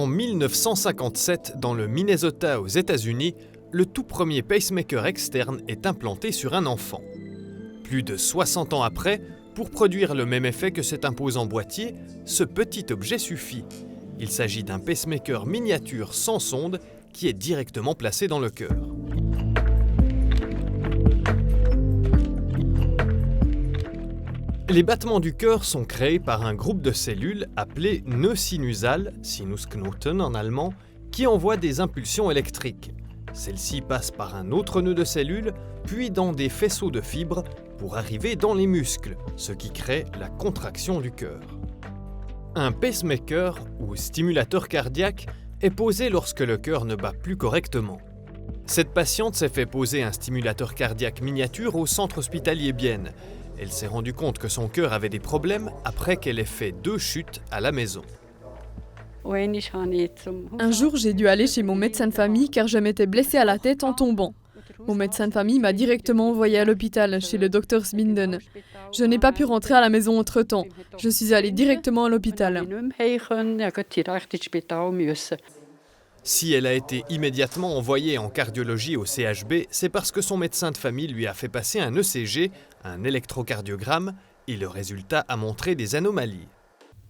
En 1957, dans le Minnesota aux États-Unis, le tout premier pacemaker externe est implanté sur un enfant. Plus de 60 ans après, pour produire le même effet que cet imposant boîtier, ce petit objet suffit. Il s'agit d'un pacemaker miniature sans sonde qui est directement placé dans le cœur. Les battements du cœur sont créés par un groupe de cellules appelé nœud sinusal, Sinusknoten en allemand, qui envoie des impulsions électriques. Celles-ci passent par un autre nœud de cellules, puis dans des faisceaux de fibres pour arriver dans les muscles, ce qui crée la contraction du cœur. Un pacemaker, ou stimulateur cardiaque, est posé lorsque le cœur ne bat plus correctement. Cette patiente s'est fait poser un stimulateur cardiaque miniature au centre hospitalier Bienne. Elle s'est rendue compte que son cœur avait des problèmes après qu'elle ait fait 2 chutes à la maison. Un jour, j'ai dû aller chez mon médecin de famille car je m'étais blessée à la tête en tombant. Mon médecin de famille m'a directement envoyée à l'hôpital, chez le docteur Sbinden. Je n'ai pas pu rentrer à la maison entre-temps. Je suis allée directement à l'hôpital. Si elle a été immédiatement envoyée en cardiologie au CHB, c'est parce que son médecin de famille lui a fait passer un ECG, un électrocardiogramme, et le résultat a montré des anomalies.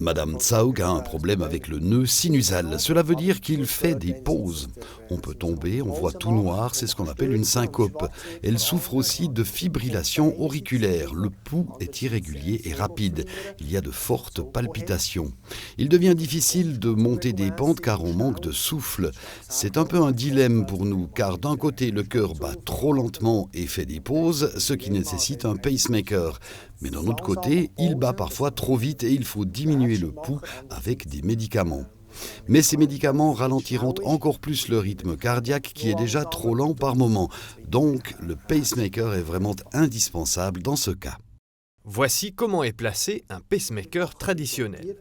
Madame Zaug a un problème avec le nœud sinusal. Cela veut dire qu'il fait des pauses. On peut tomber, on voit tout noir, c'est ce qu'on appelle une syncope. Elle souffre aussi de fibrillation auriculaire. Le pouls est irrégulier et rapide. Il y a de fortes palpitations. Il devient difficile de monter des pentes car on manque de souffle. C'est un peu un dilemme pour nous car d'un côté le cœur bat trop lentement et fait des pauses, ce qui nécessite un pacemaker. Mais d'un autre côté, il bat parfois trop vite et il faut diminuer le pouls avec des médicaments. Mais ces médicaments ralentiront encore plus le rythme cardiaque qui est déjà trop lent par moment. Donc, le pacemaker est vraiment indispensable dans ce cas. Voici comment est placé un pacemaker traditionnel.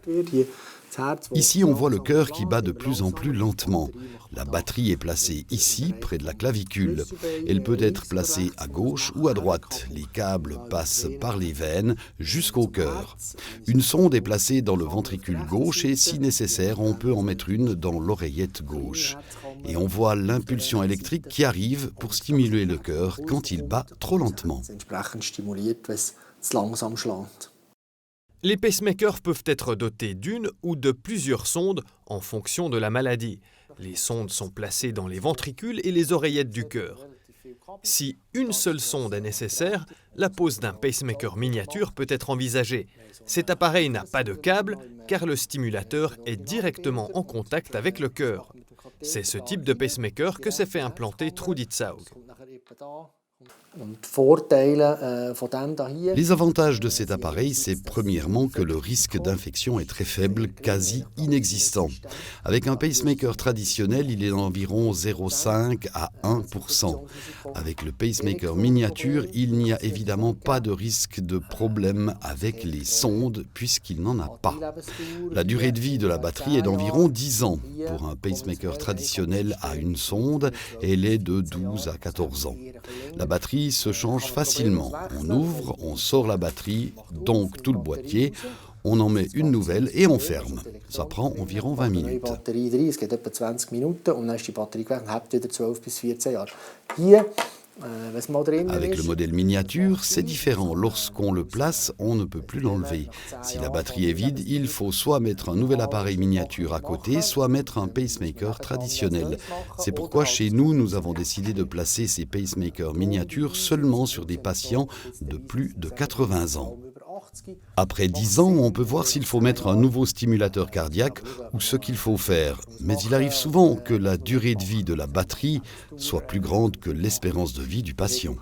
Ici, on voit le cœur qui bat de plus en plus lentement. La batterie est placée ici, près de la clavicule. Elle peut être placée à gauche ou à droite. Les câbles passent par les veines jusqu'au cœur. Une sonde est placée dans le ventricule gauche et, si nécessaire, on peut en mettre une dans l'oreillette gauche. Et on voit l'impulsion électrique qui arrive pour stimuler le cœur quand il bat trop lentement. Les pacemakers peuvent être dotés d'une ou de plusieurs sondes en fonction de la maladie. Les sondes sont placées dans les ventricules et les oreillettes du cœur. Si une seule sonde est nécessaire, la pose d'un pacemaker miniature peut être envisagée. Cet appareil n'a pas de câble car le stimulateur est directement en contact avec le cœur. C'est ce type de pacemaker que s'est fait implanter Trudi Zaug. Les avantages de cet appareil, c'est premièrement que le risque d'infection est très faible, quasi inexistant. Avec un pacemaker traditionnel, il est d'environ 0,5 à 1%. Avec le pacemaker miniature, il n'y a évidemment pas de risque de problème avec les sondes puisqu'il n'en a pas. La durée de vie de la batterie est d'environ 10 ans. Pour un pacemaker traditionnel à une sonde, elle est de 12 à 14 ans. La batterie se change facilement. On ouvre, on sort la batterie, donc tout le boîtier, on en met une nouvelle et on ferme. Ça prend environ 20 minutes. Avec le modèle miniature, c'est différent. Lorsqu'on le place, on ne peut plus l'enlever. Si la batterie est vide, il faut soit mettre un nouvel appareil miniature à côté, soit mettre un pacemaker traditionnel. C'est pourquoi chez nous, nous avons décidé de placer ces pacemakers miniatures seulement sur des patients de plus de 80 ans. Après 10 ans, on peut voir s'il faut mettre un nouveau stimulateur cardiaque ou ce qu'il faut faire. Mais il arrive souvent que la durée de vie de la batterie soit plus grande que l'espérance de vie du patient.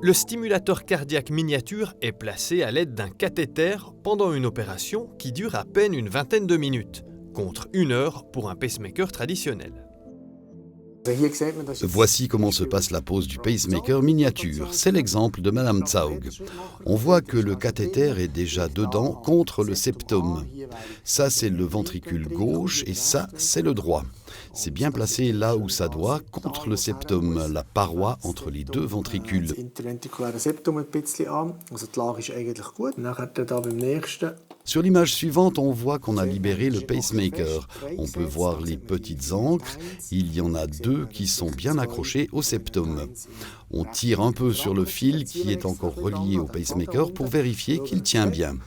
Le stimulateur cardiaque miniature est placé à l'aide d'un cathéter pendant une opération qui dure à peine une vingtaine de minutes, contre 1 heure pour un pacemaker traditionnel. Voici comment se passe la pose du pacemaker miniature. C'est l'exemple de Madame Zaug. On voit que le cathéter est déjà dedans contre le septum. Ça, c'est le ventricule gauche et ça, c'est le droit. C'est bien placé là où ça doit, contre le septum, la paroi entre les deux ventricules. Sur l'image suivante, on voit qu'on a libéré le pacemaker. On peut voir les petites ancres. Il y en a 2 qui sont bien accrochées au septum. On tire un peu sur le fil qui est encore relié au pacemaker pour vérifier qu'il tient bien.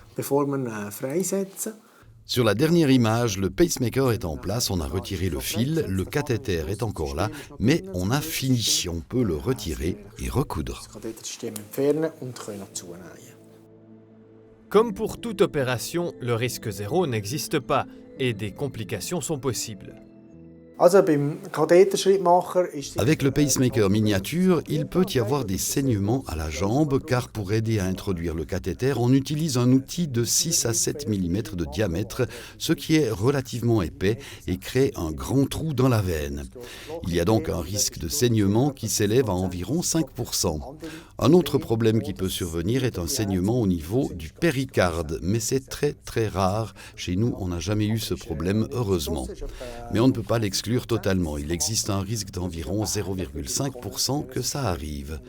Sur la dernière image, le pacemaker est en place, on a retiré le fil, le cathéter est encore là, mais on a fini. On peut le retirer et recoudre. Comme pour toute opération, le risque zéro n'existe pas et des complications sont possibles. Avec le pacemaker miniature, il peut y avoir des saignements à la jambe car pour aider à introduire le cathéter, on utilise un outil de 6 à 7 mm de diamètre, ce qui est relativement épais et crée un grand trou dans la veine. Il y a donc un risque de saignement qui s'élève à environ 5%. Un autre problème qui peut survenir est un saignement au niveau du péricarde, mais c'est très rare. Chez nous, on n'a jamais eu ce problème, heureusement. Mais on ne peut pas l'exclure totalement. Il existe un risque d'environ 0,5% que ça arrive.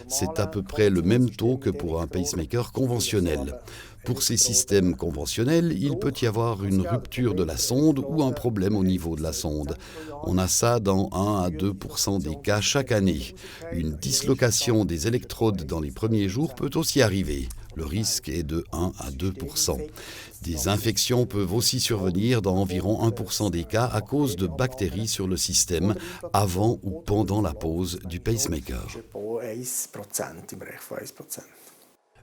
C'est à peu près le même taux que pour un pacemaker conventionnel. Pour ces systèmes conventionnels, il peut y avoir une rupture de la sonde ou un problème au niveau de la sonde. On a ça dans 1 à 2% des cas chaque année. Une dislocation des électrodes dans les premiers jours peut aussi arriver. Le risque est de 1 à 2%. Des infections peuvent aussi survenir dans environ 1% des cas à cause de bactéries sur le système avant ou pendant la pose du pacemaker.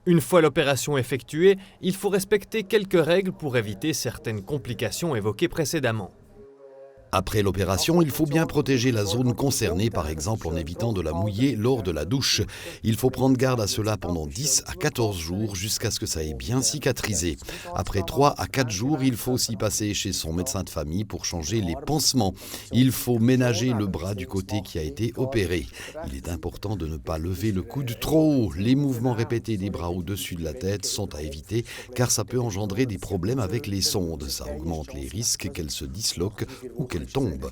Une fois l'opération effectuée, il faut respecter quelques règles pour éviter certaines complications évoquées précédemment. Après l'opération, il faut bien protéger la zone concernée, par exemple en évitant de la mouiller lors de la douche. Il faut prendre garde à cela pendant 10 à 14 jours jusqu'à ce que ça ait bien cicatrisé. Après 3 à 4 jours, il faut aussi passer chez son médecin de famille pour changer les pansements. Il faut ménager le bras du côté qui a été opéré. Il est important de ne pas lever le coude trop haut. Les mouvements répétés des bras au-dessus de la tête sont à éviter car ça peut engendrer des problèmes avec les sondes. Ça augmente les risques qu'elles se disloquent ou qu'elles tombe.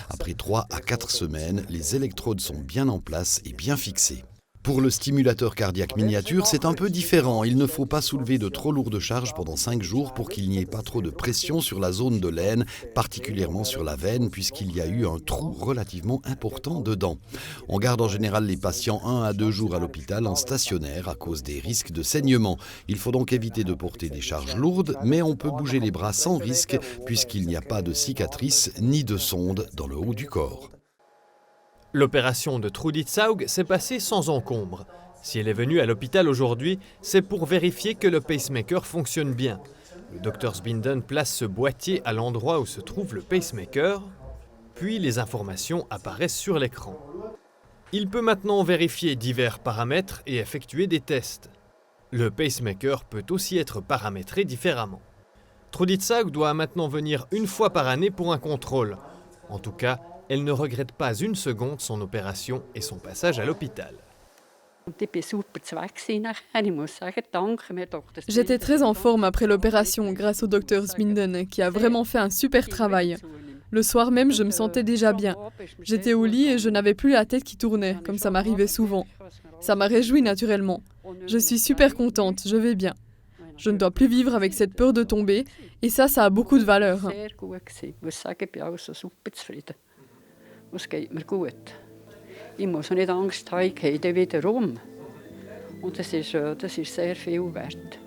Après 3 à 4 semaines, les électrodes sont bien en place et bien fixées. Pour le stimulateur cardiaque miniature, c'est un peu différent. Il ne faut pas soulever de trop lourdes charges pendant 5 jours pour qu'il n'y ait pas trop de pression sur la zone de l'aine, particulièrement sur la veine, puisqu'il y a eu un trou relativement important dedans. On garde en général les patients 1 à 2 jours à l'hôpital en stationnaire à cause des risques de saignement. Il faut donc éviter de porter des charges lourdes, mais on peut bouger les bras sans risque, puisqu'il n'y a pas de cicatrice ni de sonde dans le haut du corps. L'opération de Trudit Saug s'est passée sans encombre. Si elle est venue à l'hôpital aujourd'hui, c'est pour vérifier que le pacemaker fonctionne bien. Le Dr Sbinden place ce boîtier à l'endroit où se trouve le pacemaker, puis les informations apparaissent sur l'écran. Il peut maintenant vérifier divers paramètres et effectuer des tests. Le pacemaker peut aussi être paramétré différemment. Trudit Saug doit maintenant venir 1 fois par année pour un contrôle. En tout cas, elle ne regrette pas une seconde son opération et son passage à l'hôpital. J'étais très en forme après l'opération grâce au Dr Sbinden qui a vraiment fait un super travail. Le soir même, je me sentais déjà bien. J'étais au lit et je n'avais plus la tête qui tournait, comme ça m'arrivait souvent. Ça m'a réjouie naturellement. Je suis super contente, je vais bien. Je ne dois plus vivre avec cette peur de tomber et ça a beaucoup de valeur. Es geht mir gut. Ich muss nicht Angst haben, ich gehe wieder um. Und das ist sehr viel wert.